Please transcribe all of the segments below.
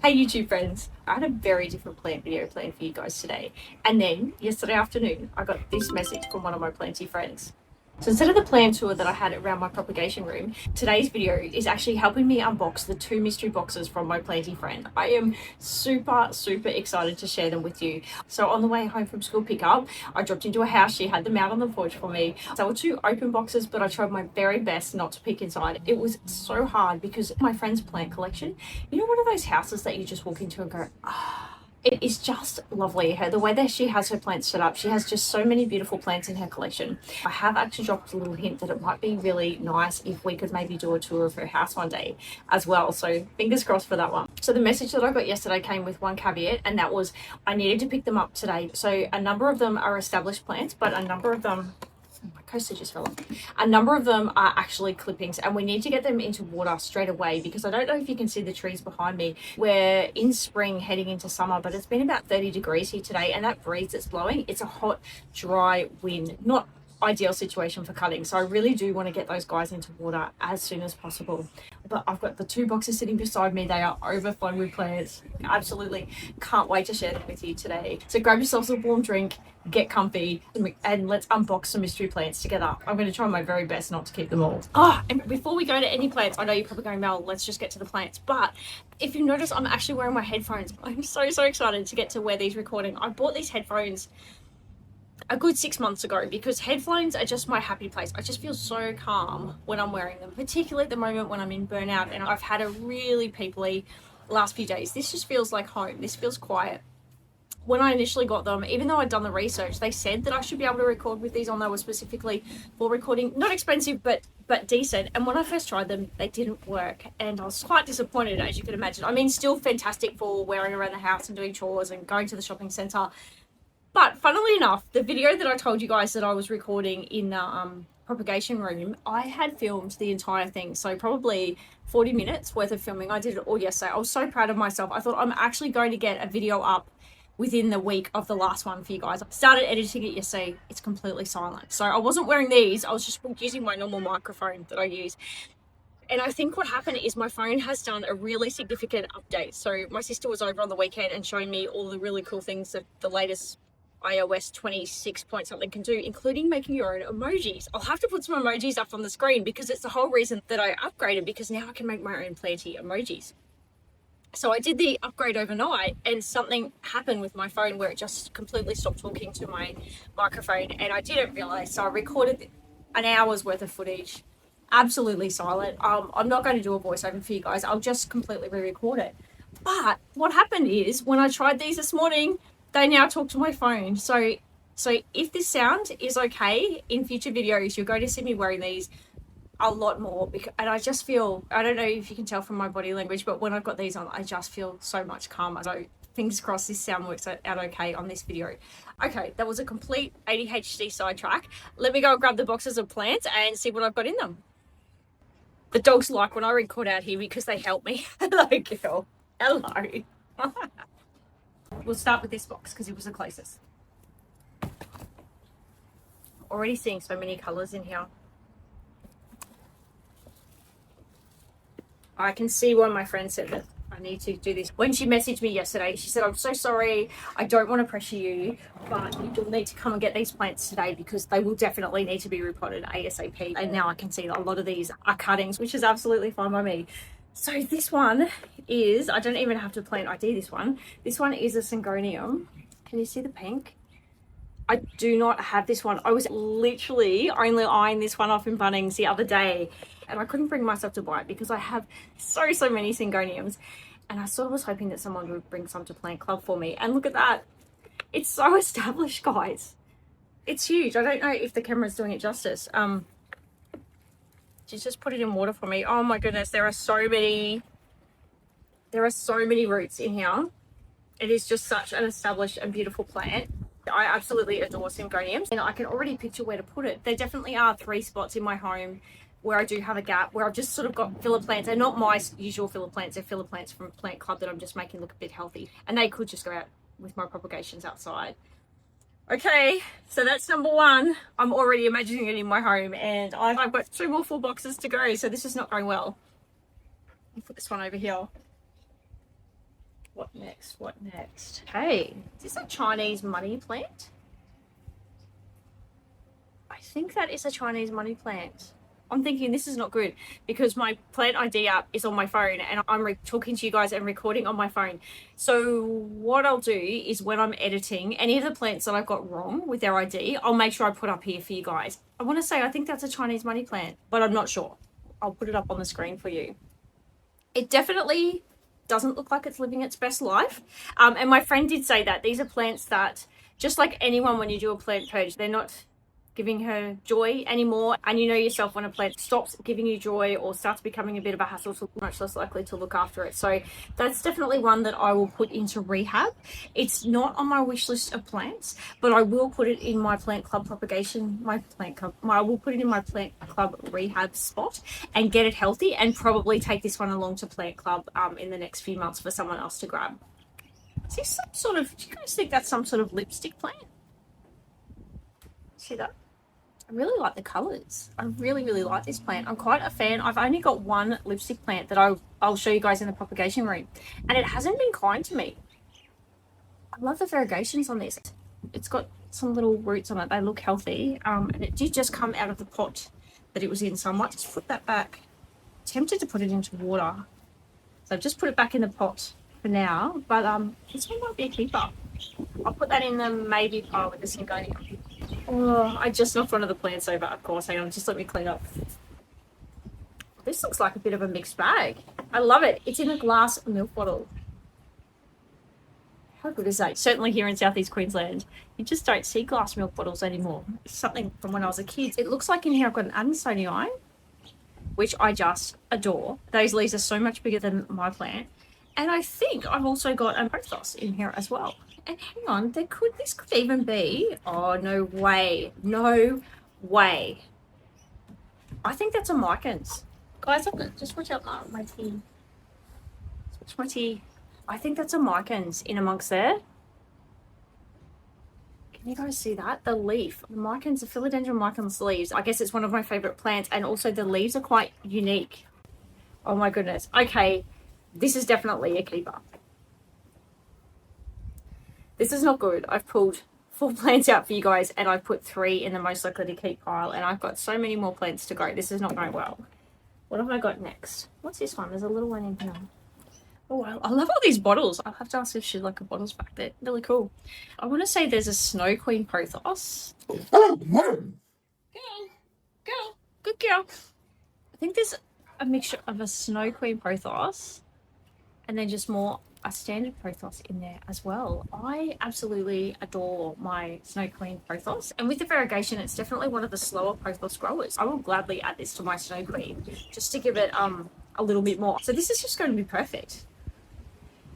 Hey YouTube friends, I had a very different plant video planned for you guys today. And then yesterday afternoon, I got this message from one of my planty friends. So instead of the plant tour that I had around my propagation room, today's video is actually helping me unbox the 2 mystery boxes from my planty friend. I am super excited to share them with you. So on the way home from school pickup, I dropped into a house. She had them out on the porch for me. They were 2 open boxes, but I tried my very best not to peek inside. It was so hard because my friend's plant collection, you know, one of those houses that you just walk into and go, ah. It is just lovely. The way that she has her plants set up, she has just so many beautiful plants in her collection. I have actually dropped a little hint that it might be really nice if we could maybe do a tour of her house one day as well. So fingers crossed for that one. So the message that I got yesterday came with one caveat, and that was I needed to pick them up today. So a number of them are established plants, but a number of them, my coaster just fell off. A number of them are actually clippings, and we need to get them into water straight away because I don't know if you can see the trees behind me. We're in spring heading into summer, but it's been about 30 degrees here today, and that breeze that's blowing, it's a hot, dry wind. Not ideal situation for cutting, so I really do want to get those guys into water as soon as possible. But I've got the 2 boxes sitting beside me. They are overflowing with plants. Absolutely can't wait to share them with you today. So grab yourselves a warm drink, get comfy, and let's unbox some mystery plants together. I'm going to try my very best not to keep them all. And before we go to any plants, I know you're probably going, Mel, let's just get to the plants. But if you notice, I'm actually wearing my headphones. I'm so excited to get to wear these recording. I bought these headphones a good 6 months ago because headphones are just my happy place. I just feel so calm when I'm wearing them, particularly at the moment when I'm in burnout and I've had a really peoply last few days. This just feels like home. This feels quiet. When I initially got them, even though I'd done the research, they said that I should be able to record with these on. They were specifically for recording, not expensive, but decent. And when I first tried them, they didn't work. And I was quite disappointed, as you can imagine. I mean, still fantastic for wearing around the house and doing chores and going to the shopping centre. But funnily enough, the video that I told you guys that I was recording in the propagation room, I had filmed the entire thing. So probably 40 minutes worth of filming. I did it all yesterday. I was so proud of myself. I thought I'm actually going to get a video up within the week of the last one for you guys. I started editing it yesterday. It's completely silent. So I wasn't wearing these. I was just using my normal microphone that I use. And I think what happened is my phone has done a really significant update. So my sister was over on the weekend and showing me all the really cool things that the latest iOS 26 point something can do, including making your own emojis. I'll have to put some emojis up on the screen because it's the whole reason that I upgraded, because now I can make my own planty emojis. So I did the upgrade overnight and something happened with my phone where it just completely stopped talking to my microphone, and I didn't realize. So I recorded an hour's worth of footage, absolutely silent. I'm not going to do a voiceover for you guys. I'll just completely re-record it. But what happened is when I tried these this morning, they now talk to my phone. So if this sound is okay in future videos, you're going to see me wearing these a lot more, and I just feel, I don't know if you can tell from my body language, but when I've got these on, I just feel so much calmer. So fingers crossed this sound works out okay on this video. Okay, that was a complete ADHD sidetrack. Let me go and grab the boxes of plants and see what I've got in them. The dogs like when I record out here because they help me. Hello, girl. Hello. We'll start with this box because it was the closest. Already seeing so many colours in here. I can see why my friend said that I need to do this. When she messaged me yesterday, she said, I'm so sorry, I don't want to pressure you, but you will need to come and get these plants today because they will definitely need to be repotted ASAP. And now I can see a lot of these are cuttings, which is absolutely fine by me. So this one is, I don't even have to plant ID this one. This one is a syngonium. Can you see the pink? I do not have this one. I was literally only eyeing this one off in Bunnings the other day, and I couldn't bring myself to buy it because I have so many syngoniums, and I sort of was hoping that someone would bring some to Plant Club for me. And look at that. It's so established, guys. It's huge. I don't know if the camera's doing it justice. She's just put it in water for me. Oh my goodness, there are so many roots in here. It is just such an established and beautiful plant. I absolutely adore syngoniums, and I can already picture where to put it. There definitely are 3 spots in my home where I do have a gap, where I've just sort of got filler plants. They're not my usual filler plants, they're filler plants from Plant Club that I'm just making look a bit healthy, and they could just go out with my propagations outside. Okay, so that's number 1. I'm already imagining it in my home, and I've got 2 more full boxes to go, so this is not going well. I'll put this one over here. What next? What next? Hey, is this a Chinese money plant? I think that is a Chinese money plant. I'm thinking this is not good because my plant ID app is on my phone and I'm talking to you guys and recording on my phone. So what I'll do is when I'm editing any of the plants that I've got wrong with their ID, I'll make sure I put up here for you guys. I want to say I think that's a Chinese money plant, but I'm not sure. I'll put it up on the screen for you. It definitely doesn't look like it's living its best life. And my friend did say that these are plants that, just like anyone, when you do a plant purge, they're not giving her joy anymore. And you know yourself, when a plant stops giving you joy or starts becoming a bit of a hassle, so much less likely to look after it. So that's definitely one that I will put into rehab. It's not on my wish list of plants, but I will put it in my plant club propagation, I will put it in my plant club rehab spot and get it healthy, and probably take this one along to plant club in the next few months for someone else to grab. Is this some sort of, do you guys think that's some sort of lipstick plant? See that? I really like the colours. I really, really like this plant. I'm quite a fan. I've only got one lipstick plant that I'll show you guys in the propagation room. And it hasn't been kind to me. I love the variegations on this. It's got some little roots on it. They look healthy. And it did just come out of the pot that it was in. So I might just put that back. I'm tempted to put it into water. So I've just put it back in the pot for now. But this one might be a keeper. I'll put that in the maybe pile with the Begonia. Oh, I just knocked one of the plants over, of course. Hang on, just let me clean up. This looks like a bit of a mixed bag. I love it. It's in a glass milk bottle. How good is that? Certainly here in Southeast Queensland, you just don't see glass milk bottles anymore. It's something from when I was a kid. It looks like in here I've got an Adansonii, which I just adore. Those leaves are so much bigger than my plant. And I think I've also got a pothos in here as well. And hang on, this could even be, oh, no way. No way. I think that's a micans. Guys, just watch out my tea. Watch my tea. I think that's a micans in amongst there. Can you guys see that? The leaf, the micans, the philodendron micans leaves. I guess it's one of my favorite plants, and also the leaves are quite unique. Oh my goodness. Okay, this is definitely a keeper. This is not good. I've pulled 4 plants out for you guys, and I've put 3 in the most likely to keep pile, and I've got so many more plants to go. This is not going well. What have I got next? What's this one? There's a little one in here. Oh, I love all these bottles. I'll have to ask if she'd like a bottles back there. Really cool. I want to say there's a Snow Queen pothos. Girl. Good girl. I think there's a mixture of a Snow Queen pothos and then just more a standard pothos in there as well. I absolutely adore my Snow Queen pothos, and with the variegation, it's definitely one of the slower pothos growers. I will gladly add this to my Snow Queen just to give it a little bit more. So this is just going to be perfect.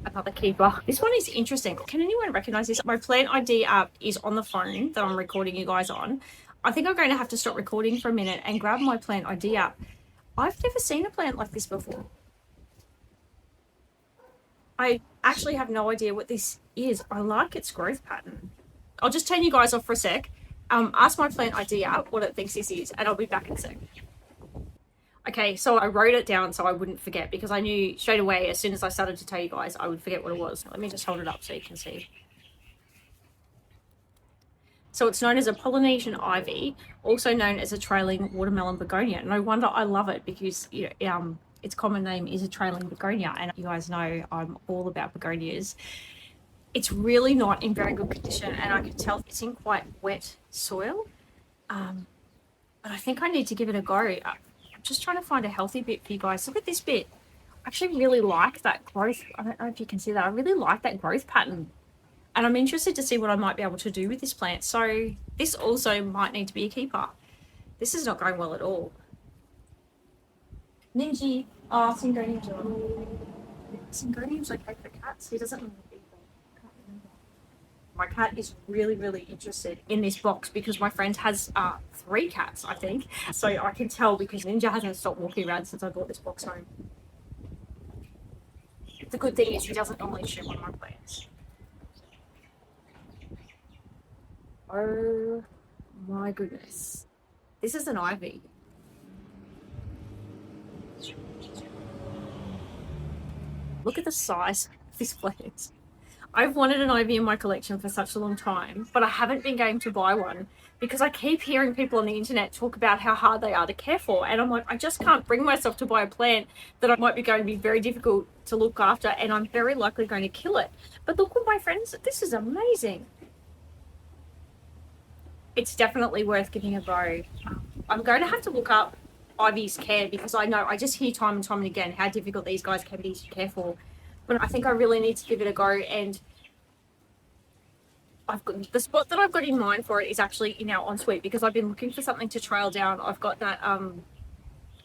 Another keeper. This one is interesting. Can anyone recognize this? My plant ID app is on the phone that I'm recording you guys on. I think I'm going to have to stop recording for a minute and grab my plant ID app. I've never seen a plant like this before. I actually have no idea what this is. I like its growth pattern. I'll just turn you guys off for a sec. Ask my plant ID app what it thinks this is, and I'll be back in a sec. Okay, so I wrote it down so I wouldn't forget, because I knew straight away as soon as I started to tell you guys I would forget what it was. Let me just hold it up so you can see. So it's known as a Polynesian ivy, also known as a trailing watermelon begonia. No wonder I love it, because its common name is a trailing begonia, and you guys know I'm all about begonias. It's really not in very good condition, and I can tell it's in quite wet soil. But I think I need to give it a go. I'm just trying to find a healthy bit for you guys. Look at this bit. I actually really like that growth. I don't know if you can see that. I really like that growth pattern. And I'm interested to see what I might be able to do with this plant. So this also might need to be a keeper. This is not going well at all. Ninji. Oh, Syngonium's on. Syngonium's okay for cats. He doesn't really eat them. I can't remember. My cat is really, really interested in this box because my friend has 3 cats, I think. So I can tell because Ninja hasn't stopped walking around since I brought this box home. The good thing is he doesn't normally shoot one of my plants. Oh my goodness. This is an ivy. Look at the size of this plant. I've wanted an ivy in my collection for such a long time, but I haven't been going to buy one because I keep hearing people on the internet talk about how hard they are to care for. And I'm like, I just can't bring myself to buy a plant that I might be going to be very difficult to look after, and I'm very likely going to kill it. But look at my friends, this is amazing. It's definitely worth giving a go. I'm going to have to look up ivy's care because I know I just hear time and time and again how difficult these guys can be to care for. But I think I really need to give it a go, and I've got the spot that I've got in mind for it is actually in our ensuite because I've been looking for something to trail down. I've got that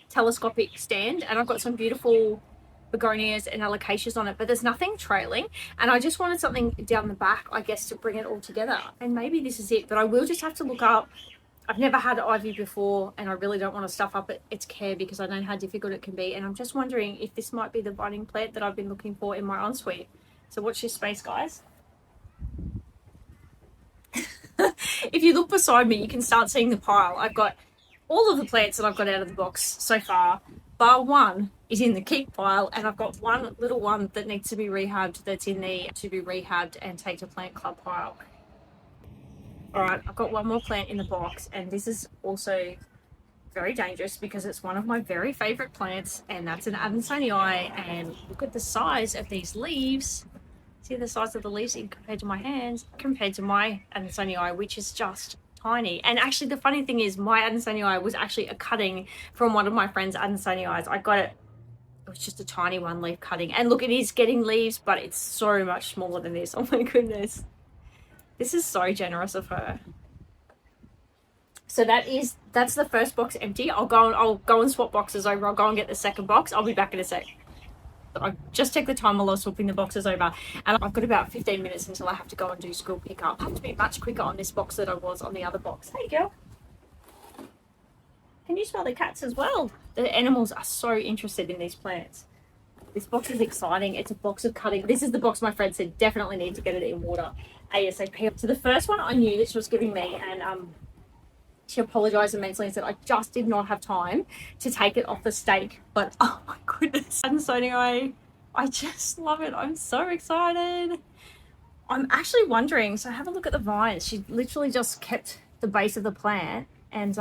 telescopic stand, and I've got some beautiful begonias and alocasias on it, but there's nothing trailing, and I just wanted something down the back, I guess, to bring it all together. And maybe this is it, but I will just have to look up. I've never had ivy before, and I really don't want to stuff up its care because I know how difficult it can be, and I'm just wondering if this might be the budding plant that I've been looking for in my ensuite. So watch this space, guys. If you look beside me, you can start seeing the pile. I've got all of the plants that I've got out of the box so far, bar one is in the keep pile, and I've got one little one that needs to be rehabbed that's in the to be rehabbed and take to plant club pile. All right, I've got one more plant in the box, and this is also very dangerous because it's one of my very favorite plants, and that's an Adansonii. And look at the size of these leaves. See the size of the leaves compared to my hands, compared to my Adansonii, which is just tiny. And actually, the funny thing is, my Adansonii was actually a cutting from one of my friend's Adansonii. I got it. It was just a tiny one leaf cutting, and look, it is getting leaves, but it's so much smaller than this. Oh my goodness. This is so generous of her. So that's the first box empty. I'll go and swap boxes over. I'll go and get the second box. I'll be back in a sec. I just checked the time while I was swapping the boxes over, and I've got about 15 minutes until I have to go and do school pickup. I have to be much quicker on this box than I was on the other box. Hey girl. Can you smell the cats as well? The animals are so interested in these plants. This box is exciting. It's a box of cutting. This is the box my friend said definitely need to get it in water ASAP. So the first one I knew that she was giving me, and she apologized immensely and said, I just did not have time to take it off the stake. But oh my goodness. And so anyway, I just love it. I'm so excited. I'm actually wondering, so have a look at the vines. She literally just kept the base of the plant and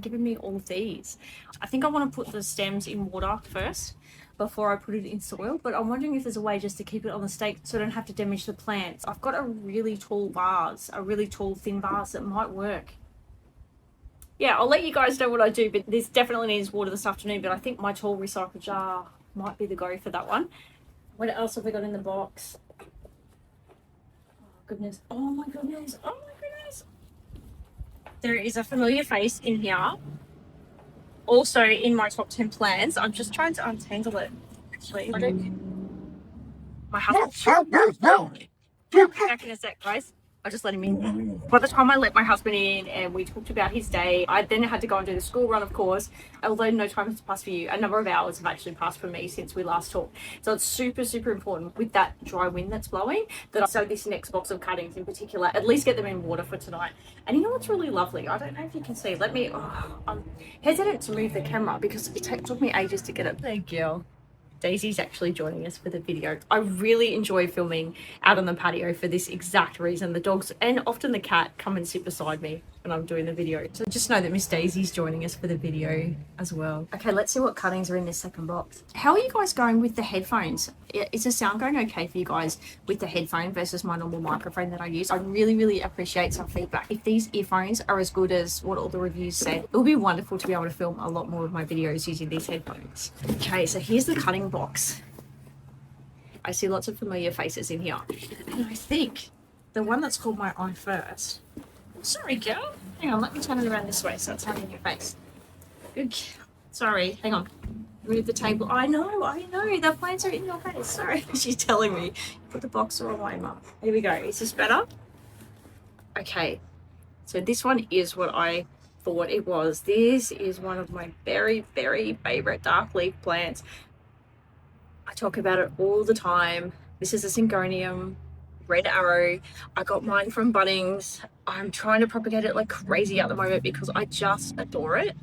given me all of these. I think I want to put the stems in water first before I put it in soil, but I'm wondering if there's a way just to keep it on the stake so I don't have to damage the plants. I've got a really tall vase, a really tall thin vase that might work. Yeah, I'll let you guys know what I do, but this definitely needs water this afternoon, but I think my tall recycle jar might be the go for that one. What else have we got in the box? Oh goodness, oh my goodness, oh my goodness. There is a familiar face in here. Also in my top 10 plans. I'm just trying to untangle it, actually. My husband. Back in a sec, guys. I just let him in. By the time I let my husband in and we talked about his day, I then had to go and do the school run, of course. Although no time has passed for you, a number of hours have actually passed for me since we last talked. So it's super, super important with that dry wind that's blowing that I sow this next box of cuttings in particular, at least get them in water for tonight. And you know what's really lovely? I don't know if you can see. I'm hesitant to move the camera because it took me ages to get it. Thank you. Daisy's actually joining us for the video. I really enjoy filming out on the patio for this exact reason. The dogs and often the cat come and sit beside me when I'm doing the video. So just know that Miss Daisy's joining us for the video as well. Okay, let's see what cuttings are in this second box. How are you guys going with the headphones? Is the sound going okay for you guys with the headphone versus my normal microphone that I use? I really, really appreciate some feedback. If these earphones are as good as what all the reviews said, it would be wonderful to be able to film a lot more of my videos using these headphones. Okay, so here's the cutting box. I see lots of familiar faces in here. And I think the one that's caught my eye first. Sorry, girl. Hang on, let me turn it around this way so it's not in your face. Good. Sorry, hang on. Move the table. I know. The plants are in your face. Sorry. She's telling me. Put the box the wrong way, Mum. Here we go. Is this better? Okay. So this one is what I thought it was. This is one of my very, very favorite dark leaf plants. I talk about it all the time. This is a Begonia Red Arrow. I got mine from Bunnings. I'm trying to propagate it like crazy at the moment because I just adore it.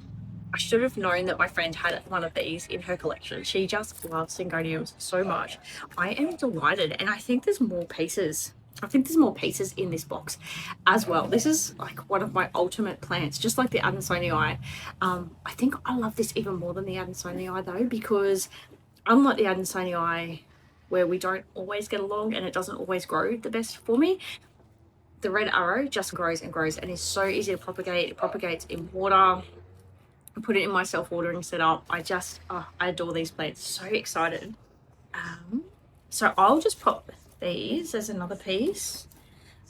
I should have known that my friend had one of these in her collection. She just loves Syngoniums so much. I am delighted, and I think there's more pieces. I think there's more pieces in this box as well. This is like one of my ultimate plants, just like the Adansonii. I think I love this even more than the Adansonii though, because unlike the Adansonii, where we don't always get along and it doesn't always grow the best for me, the Red Arrow just grows and grows and is so easy to propagate. It propagates in water. I put it in my self-watering setup. I adore these plants. So excited. So I'll just pop these as another piece.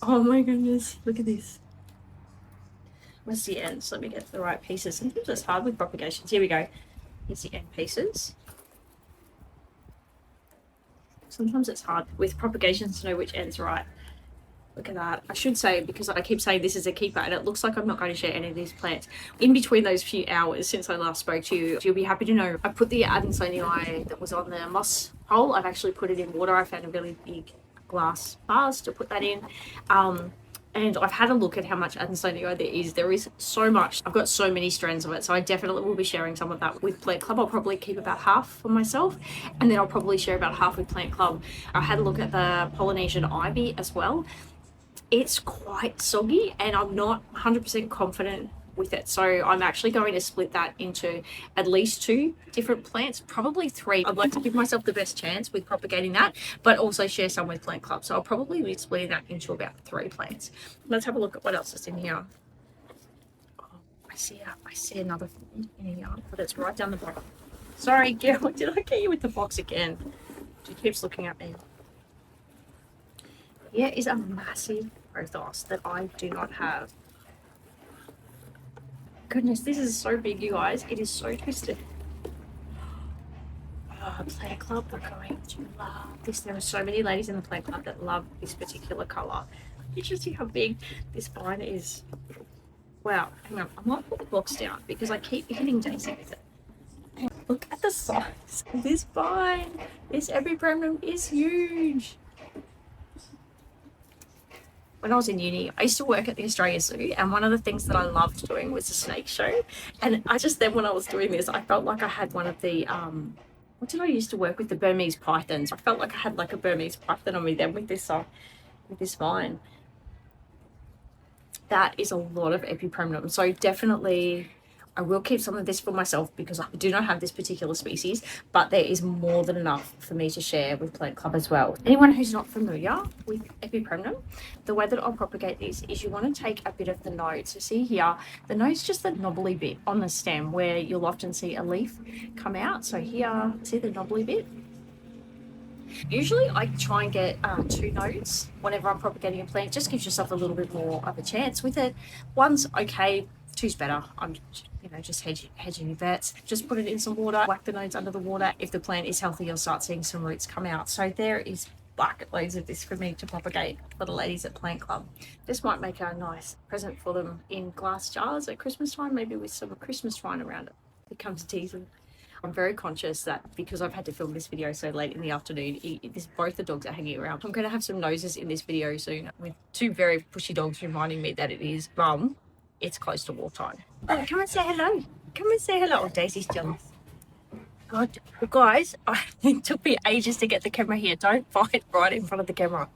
Oh my goodness, look at this. Where's the ends? Let me get the right pieces. Sometimes it's hard with propagations. Here we go. Here's the end pieces. Sometimes it's hard with propagations to know which end's right. Look at that. I should say, because I keep saying this is a keeper and it looks like I'm not going to share any of these plants. In between those few hours since I last spoke to you, you'll be happy to know I put the Adansonii that was on the moss hole. I've actually put it in water. I found a really big glass vase to put that in. And I've had a look at how much Adansonii there is. There is so much. I've got so many strands of it. So I definitely will be sharing some of that with Plant Club. I'll probably keep about half for myself. And then I'll probably share about half with Plant Club. I had a look at the Polynesian ivy as well. It's quite soggy and I'm not 100% confident with it. So I'm actually going to split that into at least 2 different plants, probably 3. I'd like to give myself the best chance with propagating that, but also share some with Plant Club. So I'll probably be splitting that into about 3 plants. Let's have a look at what else is in here. Oh, I see another thing in here, but it's right down the bottom. Sorry, girl, did I get you with the box again? She keeps looking at me. Here is a massive pothos that I do not have. Goodness, this is so big, you guys. It is so twisted. Oh, Plant Club are going to love this. There are so many ladies in the Plant Club that love this particular colour. You should see how big this vine is. Wow, hang on. I might put the box down because I keep hitting Daisy with it. Look at the size of this vine. This epipremnum is huge. When I was in uni, I used to work at the Australia Zoo, and one of the things that I loved doing was the snake show. And when I was doing this, I felt like I had one of the, what did I used to work with? The Burmese pythons. I felt like I had like a Burmese python on me then with this vine. That is a lot of epipremnum. So definitely I will keep some of this for myself because I do not have this particular species, but there is more than enough for me to share with Plant Club as well. Anyone who's not familiar with epipremnum, the way that I'll propagate this is you want to take a bit of the node. So see here, the node's just the knobbly bit on the stem where you'll often see a leaf come out. So here, see the knobbly bit? Usually I try and get 2 nodes whenever I'm propagating a plant. Just gives yourself a little bit more of a chance with it. One's okay, 2's better. I'm just hedging your bets. Just put it in some water, whack the nodes under the water. If the plant is healthy, you'll start seeing some roots come out. So there is bucket loads of this for me to propagate for the ladies at Plant Club. This might make a nice present for them in glass jars at Christmas time, maybe with some Christmas twine around it. It comes to tease them. I'm very conscious that because I've had to film this video so late in the afternoon, both the dogs are hanging around. I'm going to have some noses in this video soon with 2 very pushy dogs reminding me that it is it's close to wartime. Oh, come and say hello. Come and say hello. Oh, Daisy's jealous. God, guys, it took me ages to get the camera here. Don't fight right in front of the camera.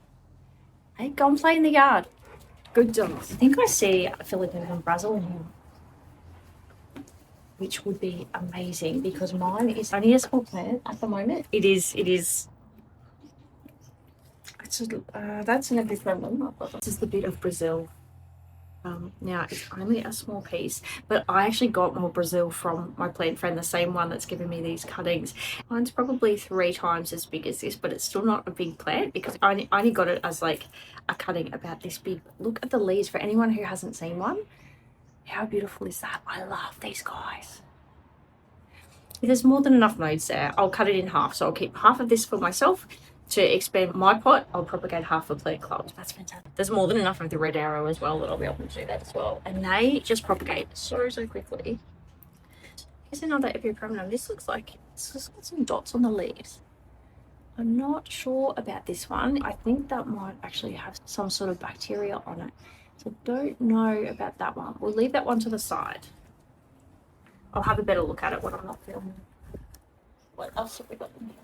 Hey, go and play in the yard. Good dogs. I think I see a philodendron Brasil in here, which would be amazing because mine is only a small plant at the moment. That's an epipremnum. This is the bit of Brazil. Now it's only a small piece, but I actually got more Brazil from my plant friend, the same one that's given me these cuttings. Mine's probably 3 times as big as this, but it's still not a big plant because I only got it as like a cutting about this big. Look at the leaves for anyone who hasn't seen one. How beautiful is that? I love these guys. If there's more than enough nodes there, I'll cut it in half. So I'll keep half of this for myself. To expand my pot, I'll propagate half for Plant Club. That's fantastic. There's more than enough of the Red Arrow as well that I'll be able to do that as well. And they just propagate so quickly. Here's another epipremnum. This looks like it's just got some dots on the leaves. I'm not sure about this one. I think that might actually have some sort of bacteria on it. So don't know about that one. We'll leave that one to the side. I'll have a better look at it when I'm not filming. What else have we got in here?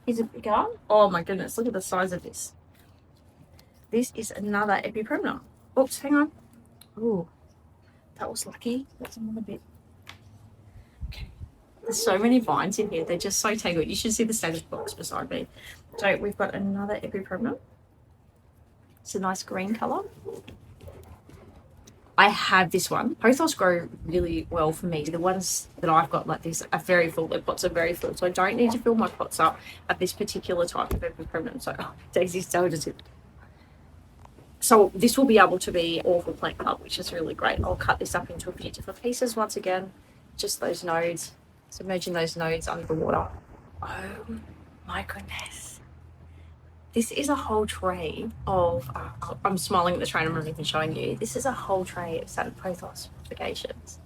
Here's a bigger. Oh my goodness, look at the size of this. This is another epipremna. Oops, hang on. Ooh, that was lucky. That's another bit. Okay. There's so many vines in here. They're just so tangled. You should see the status box beside me. So we've got another epipremna. It's a nice green colour. I have this one. Pothos grow really well for me. The ones that I've got like this are very full. Their pots are very full. So I don't need to fill my pots up at this particular type of epipremna. So Daisy's delicate. So this will be able to be all for plant club, which is really great. I'll cut this up into a few different pieces once again. Just those nodes. Submerging those nodes under the water. Oh my goodness. This is a whole tray of, I'm smiling at the tray, I'm not even showing you. This is a whole tray of Saturn pothos propagations.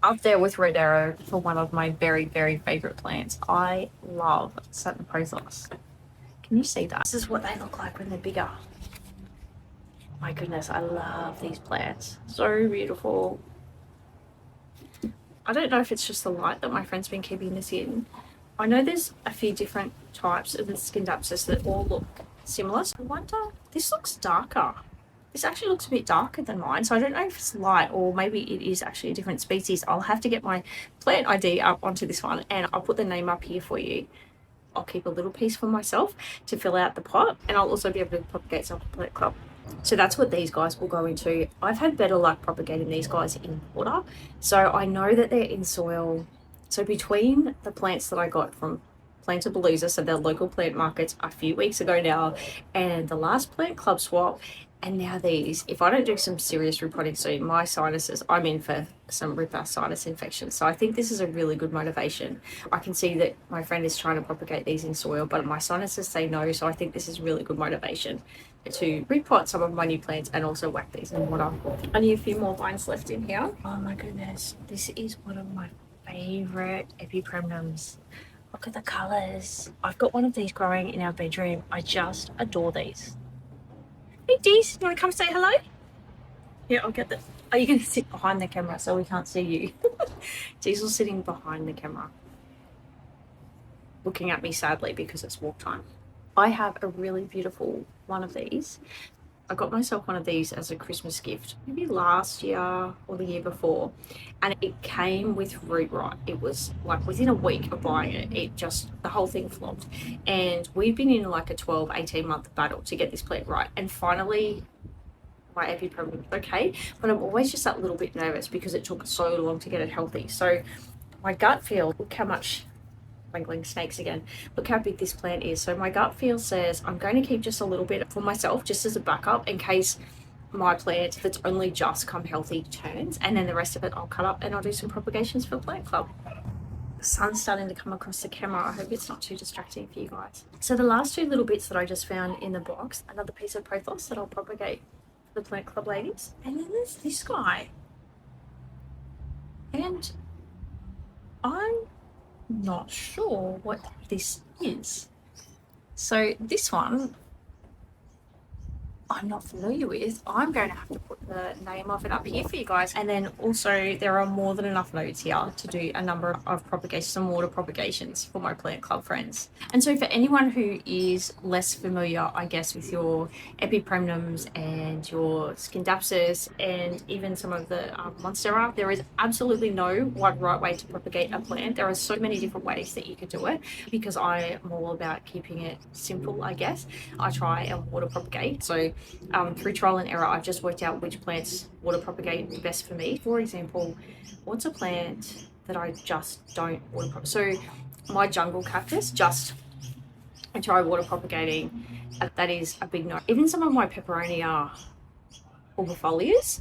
Up there with Red Arrow for one of my very, very favourite plants. I love Saturn pothos. Can you see that? This is what they look like when they're bigger. My goodness, I love these plants. So beautiful. I don't know if it's just the light that my friend's been keeping this in. I know there's a few different types of the Scindapsus that all look similar. So I wonder, this looks darker. This actually looks a bit darker than mine. So I don't know if it's light or maybe it is actually a different species. I'll have to get my plant ID up onto this one and I'll put the name up here for you. I'll keep a little piece for myself to fill out the pot and I'll also be able to propagate some plant club. So that's what these guys will go into. I've had better luck propagating these guys in water. So I know that they're in soil. So between the plants that I got from Plantapalooza, so their local plant markets a few weeks ago now, and the last plant club swap, and now these, if I don't do some serious repotting soon, my sinuses, I'm in for some ripper sinus infections. So I think this is a really good motivation. I can see that my friend is trying to propagate these in soil, but my sinuses say no. So I think this is really good motivation to repot some of my new plants and also whack these in water. Only a few more vines left in here. Oh my goodness, this is one of my favorite epipremnums. Look at the colors. I've got one of these growing in our bedroom. I just adore these. Hey Dees, you want to come say hello? Yeah, I'll get this. Are you going to sit behind the camera so we can't see you? Diesel's sitting behind the camera, looking at me sadly because it's walk time. I have a really beautiful one of these. I got myself one of these as a Christmas gift, maybe last year or the year before, and it came with root rot. It was like within a week of buying it, the whole thing flopped. And we've been in like a 12, 18 month battle to get this plant right. And finally, my epipremna was okay, but I'm always just that little bit nervous because it took so long to get it healthy. So my gut feel, look how much, wrangling snakes again, look how big this plant is. So my gut feel says I'm going to keep just a little bit for myself, just as a backup in case my plant that's only just come healthy turns, and then the rest of it I'll cut up and I'll do some propagations for plant club. The sun's starting to come across the camera. I hope it's not too distracting for you guys. So the last two little bits that I just found in the box, another piece of pothos that I'll propagate for the plant club ladies, and then there's this guy, and I'm not sure what this is. So this one I'm not familiar with. I'm going to have to put the name of it up here for you guys. And then also there are more than enough nodes here to do a number of propagations, some water propagations for my plant club friends. And so for anyone who is less familiar, I guess, with your epipremnums and your Scindapsus and even some of the monstera, there is absolutely no one right way to propagate a plant. There are so many different ways that you could do it. Because I am all about keeping it simple, I guess, I try and water propagate. So through trial and error, I've just worked out which plants water propagate best for me. For example, what's a plant that I just don't water propagate? So my jungle cactus, I try water propagating. That is a big no. Even some of my peperonia albifolias,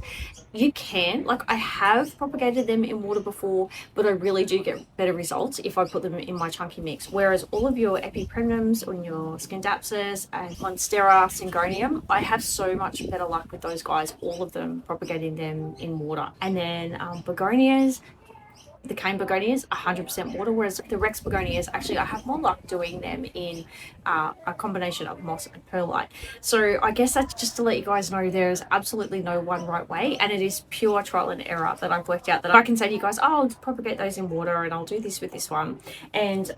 you can, like, I have propagated them in water before, but I really do get better results if I put them in my chunky mix. Whereas all of your epipremnums or your Scindapsus and monstera, syngonium, I have so much better luck with those guys, all of them propagating them in water. And then begonias, the cane begonias, 100% water, whereas the Rex begonias, actually, I have more luck doing them in a combination of moss and perlite. So I guess that's just to let you guys know there is absolutely no one right way, and it is pure trial and error that I've worked out that I can say to you guys, oh, I'll propagate those in water and I'll do this with this one. And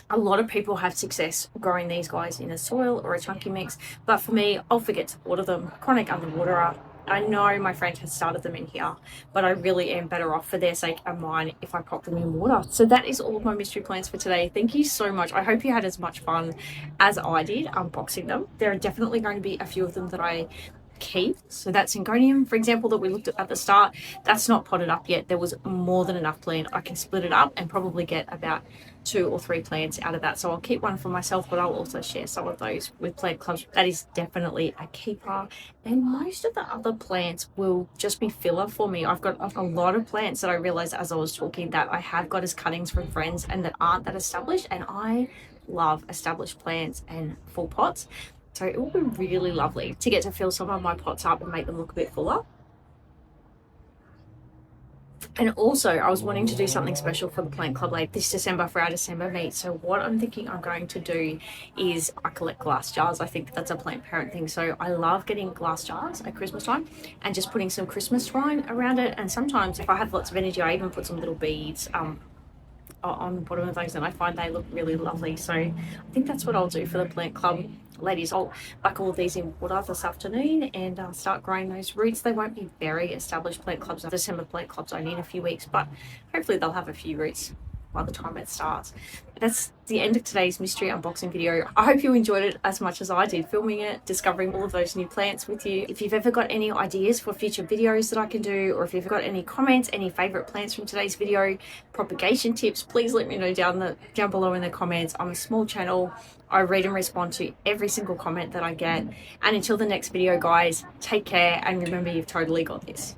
a lot of people have success growing these guys in a soil or a chunky mix, but for me, I'll forget to water them. Chronic underwaterer. I know my friend has started them in here, but I really am better off for their sake and mine if I pop them in water. So that is all of my mystery plants for today. Thank you so much. I hope you had as much fun as I did unboxing them. There are definitely going to be a few of them that I keep. So that syngonium, for example, that we looked at the start, that's not potted up yet. There was more than enough plant. I can split it up and probably get about 2 or 3 plants out of that. So I'll keep one for myself, but I'll also share some of those with plant clubs. That is definitely a keeper. And most of the other plants will just be filler for me. I've got a lot of plants that I realized as I was talking that I have got as cuttings from friends and that aren't that established. And I love established plants and full pots. So it will be really lovely to get to fill some of my pots up and make them look a bit fuller. And also, I was wanting to do something special for the Plant Club like this December for our December meet. So what I'm thinking I'm going to do is I collect glass jars. I think that's a plant parent thing. So I love getting glass jars at Christmas time and just putting some Christmas twine around it. And sometimes if I have lots of energy, I even put some little beads on the bottom of those, and I find they look really lovely. So I think that's what I'll do for the Plant Club. Ladies, I'll buck all of these in water this afternoon and start growing those roots. They won't be very established plant clubs. December plant clubs only in a few weeks, but hopefully they'll have a few roots by the time it starts. That's the end of today's mystery unboxing video. I hope you enjoyed it as much as I did filming it, discovering all of those new plants with you. If you've ever got any ideas for future videos that I can do, or if you've got any comments, any favorite plants from today's video, propagation tips, please let me know down below in the comments. I'm a small channel. I read and respond to every single comment that I get. And until the next video, guys, take care and remember you've totally got this.